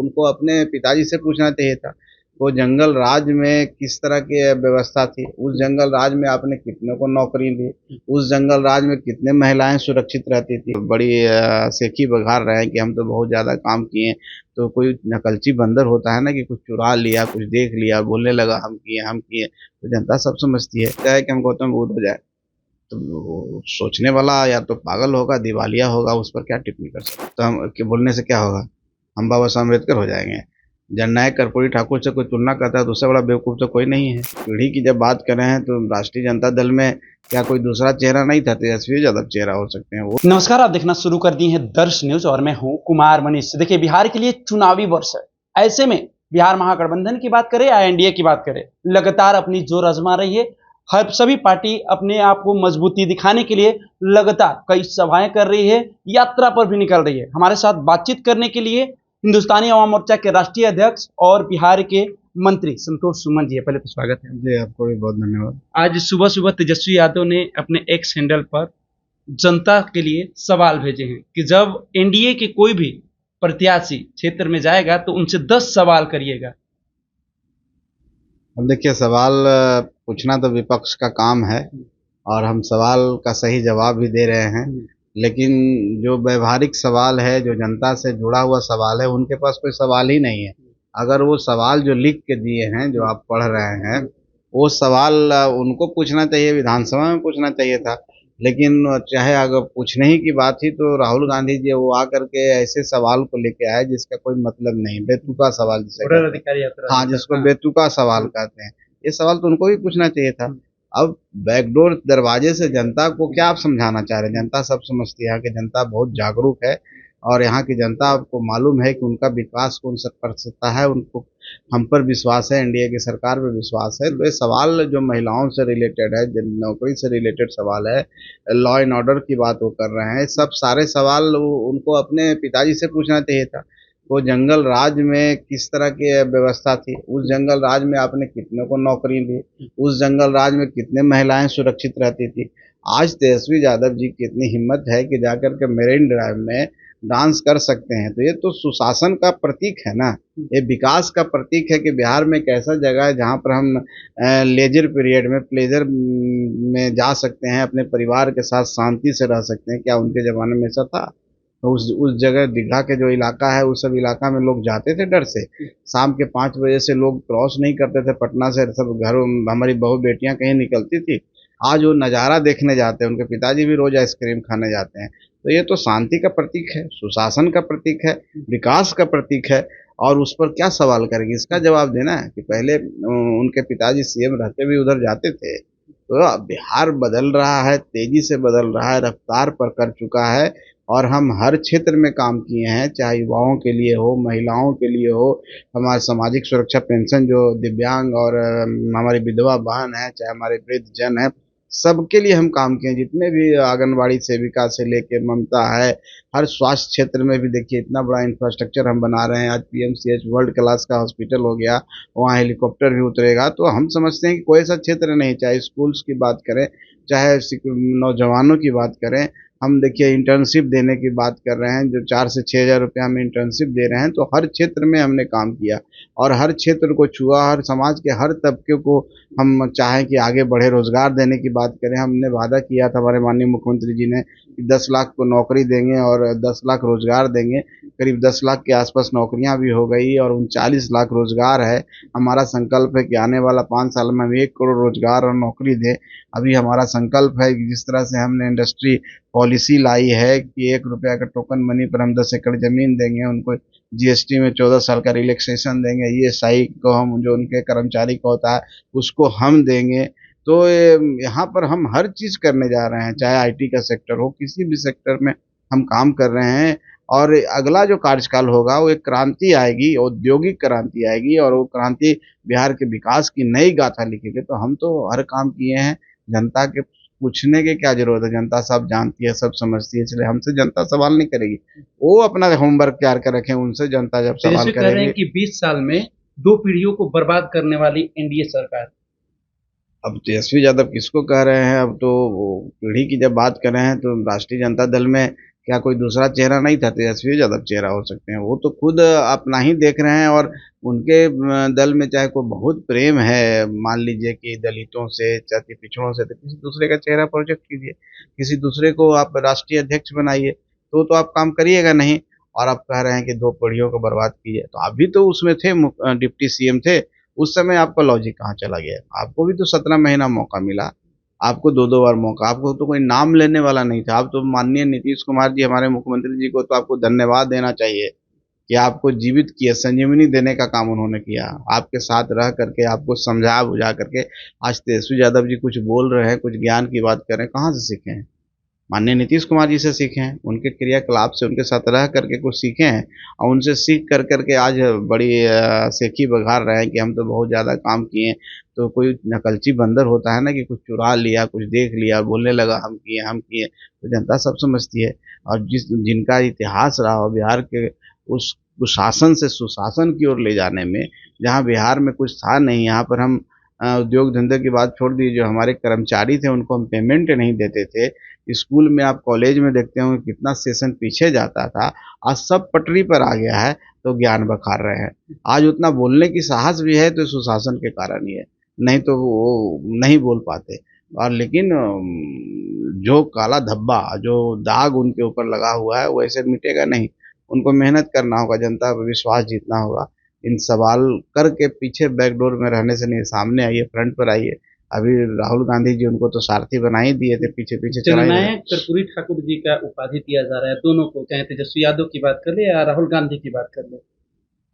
उनको अपने पिताजी से पूछना चाहिए था। वो जंगल राज में किस तरह की व्यवस्था थी, उस जंगल राज में आपने कितने को नौकरी दी, उस जंगल राज में कितने महिलाएं सुरक्षित रहती थी। बड़ी सेखी बघार रहे हैं कि हम तो बहुत ज्यादा काम किए। तो कोई नकलची बंदर होता है ना कि कुछ चुरा लिया, कुछ देख लिया, बोलने लगा हम किए हम किए, तो जनता सब समझती है क्या है कि हम गौतम बुद्ध हो जाए। तो वो सोचने वाला या तो पागल होगा, दिवालिया होगा, उस पर क्या टिप्पणी कर सकते। तो हम के बोलने से क्या होगा, हम बाबा साहब अम्बेडकर हो जाएंगे। जननायक कर्पूरी ठाकुर से कोई तुलना करता है तो उससे बड़ा बेवकूफ़ तो कोई नहीं है। पीढ़ी की जब बात कर रहे हैं तो राष्ट्रीय जनता दल में क्या कोई दूसरा चेहरा नहीं था, तेजस्वी यादव चेहरा हो सकते हैं वो। नमस्कार, आप देखना शुरू कर दिए हैं दर्श न्यूज और मैं हूं कुमार मनीष। देखिए, बिहार के लिए चुनावी वर्ष है। ऐसे में बिहार महागठबंधन की बात करें या एनडीए की बात करें, लगातार अपनी जोर आजमा रही है। हर सभी पार्टी अपने आप को मजबूती दिखाने के लिए लगातार कई सभाएं कर रही है, यात्रा पर भी निकल रही है। हमारे साथ बातचीत करने के लिए हिंदुस्तानी अवाम मोर्चा के राष्ट्रीय अध्यक्ष और बिहार के मंत्री संतोष सुमन जी है। पहले तो स्वागत है जी, आपको भी बहुत धन्यवाद। आज सुबह सुबह तेजस्वी यादव ने अपने एक्स हैंडल पर जनता के लिए सवाल भेजे हैं कि जब एनडीए के कोई भी प्रत्याशी क्षेत्र में जाएगा तो उनसे 10 सवाल करिएगा। अब देखिए, सवाल पूछना तो विपक्ष का काम है और हम सवाल का सही जवाब भी दे रहे हैं। लेकिन जो व्यवहारिक सवाल है, जो जनता से जुड़ा हुआ सवाल है, उनके पास कोई सवाल ही नहीं है। अगर वो सवाल जो लिख के दिए हैं, जो आप पढ़ रहे हैं, वो सवाल उनको पूछना चाहिए, विधानसभा में पूछना चाहिए था। लेकिन चाहे अगर पूछने ही की बात थी तो राहुल गांधी जी वो आकर के ऐसे सवाल को लेके आए जिसका कोई मतलब नहीं, बेतुका सवाल जिसे कहते हैं। हाँ, जिसको बेतुका सवाल कहते हैं। ये सवाल तो उनको भी पूछना चाहिए था। अब बैकडोर दरवाजे से जनता को क्या आप समझाना चाह रहे हैं? जनता सब समझती है, यहाँ की जनता बहुत जागरूक है और यहाँ की जनता को मालूम है कि उनका विकास कौन सा कर सकता है। उनको हम पर विश्वास है, एनडीए की सरकार पर विश्वास है। तो ये सवाल जो महिलाओं से रिलेटेड है, जो नौकरी से रिलेटेड सवाल है, लॉ एंड ऑर्डर की बात वो कर रहे हैं, सब सारे सवाल उनको अपने पिताजी से पूछना चाहिए था। वो जंगल राज में किस तरह की व्यवस्था थी, उस जंगल राज में आपने कितने को नौकरी दी, उस जंगल राज में कितने महिलाएं सुरक्षित रहती थी। आज तेजस्वी यादव जी की इतनी हिम्मत है कि जाकर के मेरिन ड्राइव में डांस कर सकते हैं, तो ये तो सुशासन का प्रतीक है ना। ये विकास का प्रतीक है कि बिहार में एक ऐसा जगह है जहाँ पर हम लेजर पीरियड में, प्लेजर में जा सकते हैं, अपने परिवार के साथ शांति से रह सकते हैं। क्या उनके ज़माने में ऐसा था? तो उस जगह दीघा के जो इलाका है, उस सब इलाका में लोग जाते थे डर से। शाम के 5 बजे से लोग क्रॉस नहीं करते थे पटना से, सब घर, हमारी बहू बेटियां कहीं निकलती थी। आज वो नज़ारा देखने जाते हैं, उनके पिताजी भी रोज आइसक्रीम खाने जाते हैं। तो ये तो शांति का प्रतीक है, सुशासन का प्रतीक है, विकास का प्रतीक है। और उस पर क्या सवाल करेंगे, इसका जवाब देना है कि पहले उनके पिताजी सीएम रहते भी उधर जाते थे। तो अब बिहार बदल रहा है, तेजी से बदल रहा है, रफ्तार पर कर चुका है। और हम हर क्षेत्र में काम किए हैं, चाहे युवाओं के लिए हो, महिलाओं के लिए हो, हमारे सामाजिक सुरक्षा पेंशन जो दिव्यांग और हमारी विधवा बहन है, चाहे हमारे वृद्ध जन है, सबके लिए हम काम किए हैं। जितने भी आंगनबाड़ी सेविका से लेके ममता है, हर स्वास्थ्य क्षेत्र में भी देखिए इतना बड़ा इंफ्रास्ट्रक्चर हम बना रहे हैं। आज पीएमसीएच वर्ल्ड क्लास का हॉस्पिटल हो गया, वहाँ हेलीकॉप्टर भी उतरेगा। तो हम समझते हैं कि कोई ऐसा क्षेत्र नहीं, चाहे स्कूल्स की बात करें, चाहे नौजवानों की बात करें। हम देखिए इंटर्नशिप देने की बात कर रहे हैं, जो 4 से 6 हज़ार रुपये हम इंटर्नशिप दे रहे हैं। तो हर क्षेत्र में हमने काम किया और हर क्षेत्र को छुआ, हर समाज के हर तबके को हम चाहें कि आगे बढ़े। रोजगार देने की बात करें, हमने वादा किया था हमारे माननीय मुख्यमंत्री जी ने कि 10 लाख को नौकरी देंगे और 10 लाख रोजगार देंगे। करीब 10 लाख के आसपास नौकरियां भी हो गई और 39 लाख रोजगार है। हमारा संकल्प है कि आने वाला 5 साल में हम 1 करोड़ रोजगार और नौकरी दें। अभी हमारा संकल्प है कि जिस तरह से हमने इंडस्ट्री पॉलिसी लाई है कि 1 रुपया का टोकन मनी पर हम 10 एकड़ जमीन देंगे, उनको जीएसटी में 14 साल का रिलैक्सेशन देंगे, ईएसआई को हम, जो उनके कर्मचारी को होता है, उसको हम देंगे। तो यहाँ पर हम हर चीज़ करने जा रहे हैं, चाहे आईटी का सेक्टर हो, किसी भी सेक्टर में हम काम कर रहे हैं। और अगला जो कार्यकाल होगा वो एक क्रांति आएगी, औद्योगिक क्रांति आएगी और वो क्रांति बिहार के विकास की नई गाथा लिखेगी। तो हम तो हर काम किए हैं। जनता के पूछने की क्या जरूरत है, जनता सब जानती है, सब समझती है, इसलिए हमसे जनता सवाल नहीं करेगी। वो अपना होमवर्क तैयार कर रखे, उनसे जनता जब सवाल कह रहे हैं करेगी। कि 20 साल में 2 पीढ़ियों को बर्बाद करने वाली एनडीए सरकार। अब तेजस्वी यादव किसको कह रहे हैं? अब तो वो पीढ़ी की जब बात कर रहे हैं तो राष्ट्रीय जनता दल में क्या कोई दूसरा चेहरा नहीं था? तेजस्वी यादव चेहरा हो सकते हैं। वो तो खुद अपना ही देख रहे हैं, और उनके दल में चाहे कोई बहुत प्रेम है, मान लीजिए कि दलितों से, जाति पिछड़ों से, तो किसी दूसरे का चेहरा प्रोजेक्ट कीजिए, किसी दूसरे को आप राष्ट्रीय अध्यक्ष बनाइए, तो आप काम करिएगा नहीं। और आप कह रहे हैं कि 2 पीढ़ियों को बर्बाद कीजिए, तो आप भी तो उसमें थे, डिप्टी सीएम थे। उस समय आपका लॉजिक कहाँ चला गया? आपको भी तो 17 महीना मौका मिला, आपको 2-2 बार मौका, आपको तो कोई नाम लेने वाला नहीं था। आप तो माननीय नीतीश कुमार जी, हमारे मुख्यमंत्री जी को तो आपको धन्यवाद देना चाहिए कि आपको जीवित किया, संजीवनी देने का काम उन्होंने किया। आपके साथ रह करके, आपको समझा बुझा करके आज तेजस्वी यादव जी कुछ बोल रहे हैं, कुछ ज्ञान की बात कर रहे हैं, कहाँ से सीखे हैं? माननीय नीतीश कुमार जी से सीखे हैं, उनके क्रियाकलाप से, उनके साथ रह करके कुछ सीखे हैं, और उनसे सीख कर करके आज बड़ी सेखी बघार रहे हैं कि हम तो बहुत ज़्यादा काम किए। तो कोई नकलची बंदर होता है ना, कि कुछ चुरा लिया, कुछ देख लिया, बोलने लगा हम किए हम किए, तो जनता सब समझती है। और जिनका इतिहास रहा हो बिहार के उस कुशासन से सुशासन की ओर ले जाने में, जहाँ बिहार में कुछ था नहीं, यहाँ पर हम उद्योग धंधे की बात छोड़ दीजिए, जो हमारे कर्मचारी थे उनको हम पेमेंट नहीं देते थे। स्कूल में, आप कॉलेज में देखते होंगे कितना सेशन पीछे जाता था, आज सब पटरी पर आ गया है, तो ज्ञान बखार रहे हैं। आज उतना बोलने की साहस भी है तो सुशासन के कारण ही है, नहीं तो वो नहीं बोल पाते। और लेकिन जो काला धब्बा, जो दाग उनके ऊपर लगा हुआ है, वो ऐसे मिटेगा नहीं। उनको मेहनत करना होगा, जनता पर विश्वास जीतना होगा। इन सवाल करके पीछे बैकडोर में रहने से नहीं, सामने आइए, फ्रंट पर आइए। अभी राहुल गांधी जी उनको तो सारथी बना ही दिए थे, पीछे पीछे चला ही रहे। जननायक कर्पूरी ठाकुर जी का उपाधि दिया जा रहा है दोनों को, चाहे तेजस्वी यादव की बात कर ले या राहुल गांधी की बात कर ले।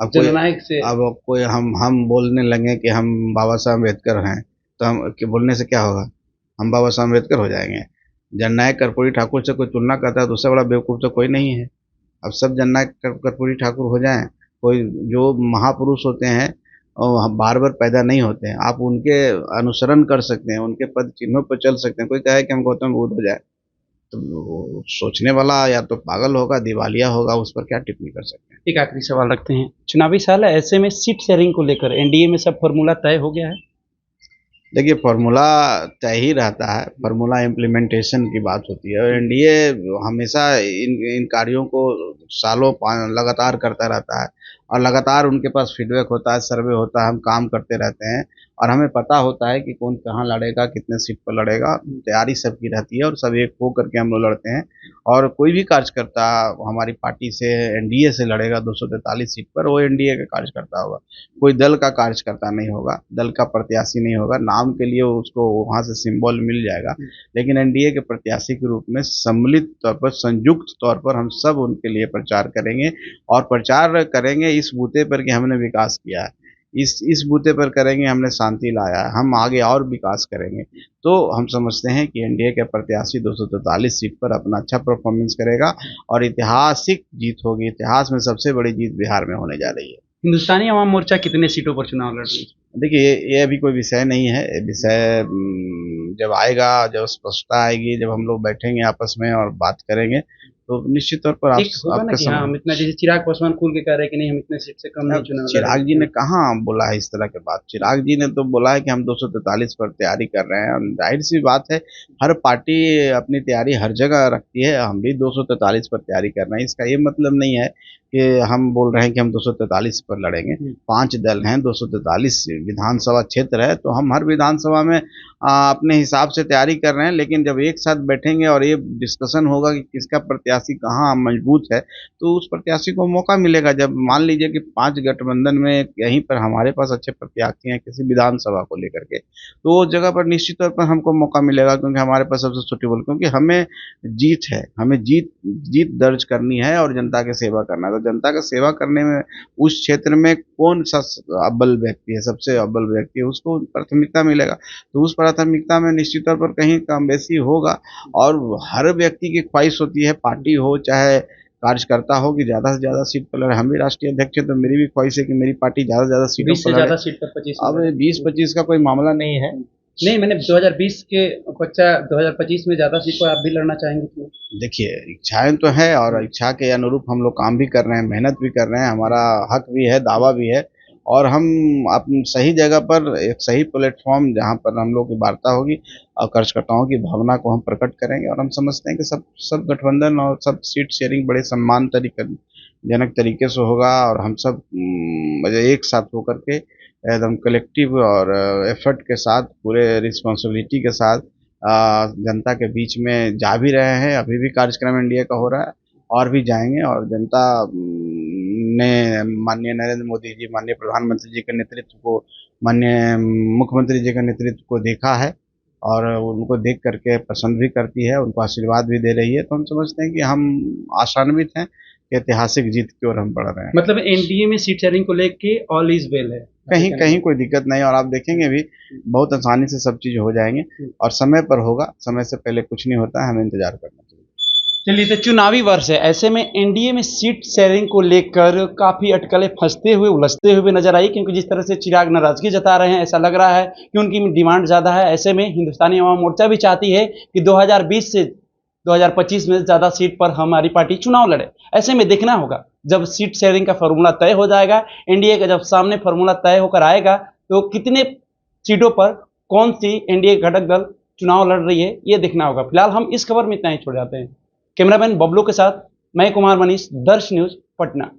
अब कोई जननायक से अब कोई हम बोलने लगे कि हम बाबा साहब अम्बेडकर हैं, तो हम कि बोलने से क्या होगा? हम बाबा साहब अम्बेडकर हो जाएंगे? जननायक कर्पूरी ठाकुर से कोई तुलना करता है तो उससे बड़ा बेवकूफ़ तो कोई नहीं है। अब सब जननायक कर्पूरी ठाकुर हो जाएं? कोई जो महापुरुष होते हैं और बार बार पैदा नहीं होते हैं, आप उनके अनुसरण कर सकते हैं, उनके पद चिन्हों पर चल सकते हैं। कोई कहे कि हम गौतम बुद्ध हो जाए, तो वो सोचने वाला या तो पागल होगा, दिवालिया होगा, उस पर क्या टिप्पणी कर सकते हैं? एक आखिरी सवाल रखते हैं, चुनावी साल है, ऐसे में सीट शेयरिंग को लेकर एनडीए में सब फॉर्मूला तय हो गया है? देखिए, फॉर्मूला तय ही रहता है, फॉर्मूला इम्प्लीमेंटेशन की बात होती है, और एनडीए हमेशा इन इन कार्यों को सालों लगातार करता रहता है, और लगातार उनके पास फीडबैक होता है, सर्वे होता है, हम काम करते रहते हैं, और हमें पता होता है कि कौन कहाँ लड़ेगा, कितने सीट पर लड़ेगा। तैयारी सबकी रहती है, और सब एक हो करके हम लोग लड़ते हैं। और कोई भी कार्यकर्ता हमारी पार्टी से, एनडीए से लड़ेगा 243 सीट पर, वो एनडीए का कार्यकर्ता होगा, कोई दल का कार्यकर्ता नहीं होगा, दल का प्रत्याशी नहीं होगा। नाम के लिए उसको वहाँ से सिंबल मिल जाएगा, लेकिन एनडीए के प्रत्याशी के रूप में सम्मिलित तौर पर, संयुक्त तौर पर हम सब उनके लिए प्रचार करेंगे, और प्रचार करेंगे इस बूते पर कि हमने विकास किया है, इस बूते पर करेंगे हमने शांति लाया है, हम आगे और विकास करेंगे। तो हम समझते हैं कि एनडीए के प्रत्याशी 243 सीट पर अपना अच्छा परफॉर्मेंस करेगा, और ऐतिहासिक जीत होगी। इतिहास में सबसे बड़ी जीत बिहार में होने जा रही है। हिंदुस्तानी अवाम मोर्चा कितने सीटों पर चुनाव लड़ रही है? देखिए, ये अभी कोई विषय नहीं है। ये विषय जब आएगा, जब स्पष्टता आएगी, जब हम लोग बैठेंगे आपस में और बात करेंगे, तो निश्चित तौर पर एक होगा ना आपका कि हाँ हम इतना, जैसे चिराग पासवान खुल के कह रहे हैं कि नहीं हम इतने सीट से कम नहीं चुनाव चिराग जी लड़ेंगे। ने कहाँ बोला है इस तरह के बात? चिराग जी ने तो बोला है कि हम 243 पर तैयारी कर रहे हैं, और जाहिर सी बात है, हर पार्टी अपनी तैयारी हर जगह रखती है। हम भी 243 पर तैयारी कर रहे हैं। इसका ये मतलब नहीं है कि हम बोल रहे हैं कि हम 243 पर लड़ेंगे। 5 दल हैं, 243 विधानसभा क्षेत्र है, तो हम हर विधानसभा में अपने हिसाब से तैयारी कर रहे हैं। लेकिन जब एक साथ बैठेंगे और ये डिस्कशन होगा कि किसका प्रत्याशी कहाँ मजबूत है, तो उस प्रत्याशी को मौका मिलेगा। जब मान लीजिए कि 5 गठबंधन में यहीं पर हमारे पास अच्छे प्रत्याशी हैं किसी विधानसभा को लेकर के, तो उस जगह पर निश्चित तौर पर हमको मौका मिलेगा, क्योंकि हमारे पास सबसे सुटेबल, क्योंकि हमें जीत है, हमें जीत दर्ज करनी है और जनता की सेवा करना है। तो जनता का सेवा करने में उस क्षेत्र में कौन सा अव्वल व्यक्ति है, सबसे अव्वल व्यक्ति है, उसको प्राथमिकता मिलेगा। तो उस प्राथमिकता में निश्चित तौर पर कहीं कम बेसी होगा, और हर व्यक्ति की ख्वाहिश होती है, पार्टी हो चाहे कार्यकर्ता हो, कि ज़्यादा से ज़्यादा सीट पर लड़े। हम भी राष्ट्रीय अध्यक्ष हैं, तो मेरी भी ख्वाहिश है कि मेरी पार्टी ज़्यादा से ज़्यादा सीटों 20 से पर लड़े। ज्यादा सीट पर 25 अब 20-25 का कोई मामला नहीं है। नहीं, मैंने 2020 के बच्चा 2025 में ज्यादा सीट पर आप भी लड़ना चाहेंगे क्यों? देखिए, इच्छाएं तो है, और इच्छा के अनुरूप हम लोग काम भी कर रहे हैं, मेहनत भी कर रहे हैं, हमारा हक भी है, दावा भी है, और हम अपनी सही जगह पर एक सही प्लेटफॉर्म जहाँ पर हम लोग की वार्ता होगी और कार्यकर्ताओं की भावना को हम प्रकट करेंगे। और हम समझते हैं कि सब गठबंधन और सब सीट शेयरिंग बड़े सम्मान जनक तरीके से होगा और हम सब एक साथ होकर के एकदम कलेक्टिव और एफर्ट के साथ पूरे रिस्पॉन्सिबिलिटी के साथ जनता के बीच में जा भी रहे हैं। अभी भी कार्यक्रम एनडीए का हो रहा है और भी जाएंगे। और जनता ने माननीय नरेंद्र मोदी जी, माननीय प्रधानमंत्री जी के नेतृत्व को, माननीय मुख्यमंत्री जी के नेतृत्व को देखा है और उनको देख करके पसंद भी करती है, उनको आशीर्वाद भी दे रही है। तो हम समझते हैं कि हम आशान्वित हैं कि ऐतिहासिक जीत की ओर हम बढ़ रहे हैं। मतलब एनडीए में सीट शेयरिंग को लेके ऑल इज वेल है, कहीं कहीं कोई दिक्कत नहीं। और आप देखेंगे भी बहुत आसानी से सब चीज हो जाएंगे और समय पर होगा, समय से पहले कुछ नहीं होता है, हमें इंतजार करना चाहिए। चलिए, तो चुनावी वर्ष है, ऐसे में एनडीए में सीट शेयरिंग को लेकर काफी अटकलें फंसते हुए, उलझते हुए नजर आई, क्योंकि जिस तरह से चिराग नाराजगी जता रहे हैं, ऐसा लग रहा है कि उनकी डिमांड ज्यादा है। ऐसे में हिंदुस्तानी अवाम मोर्चा भी चाहती है कि 2020 से 2025 में ज्यादा सीट पर हमारी पार्टी चुनाव लड़े। ऐसे में देखना होगा जब सीट शेयरिंग का फॉर्मूला तय हो जाएगा, एनडीए का जब सामने फॉर्मूला तय होकर आएगा, तो कितने सीटों पर कौन सी एनडीए घटक दल चुनाव लड़ रही है, ये देखना होगा। फिलहाल हम इस खबर में इतना ही छोड़ जाते हैं। कैमरामैन बबलू के साथ मैं कुमार मनीष, दर्श न्यूज, पटना।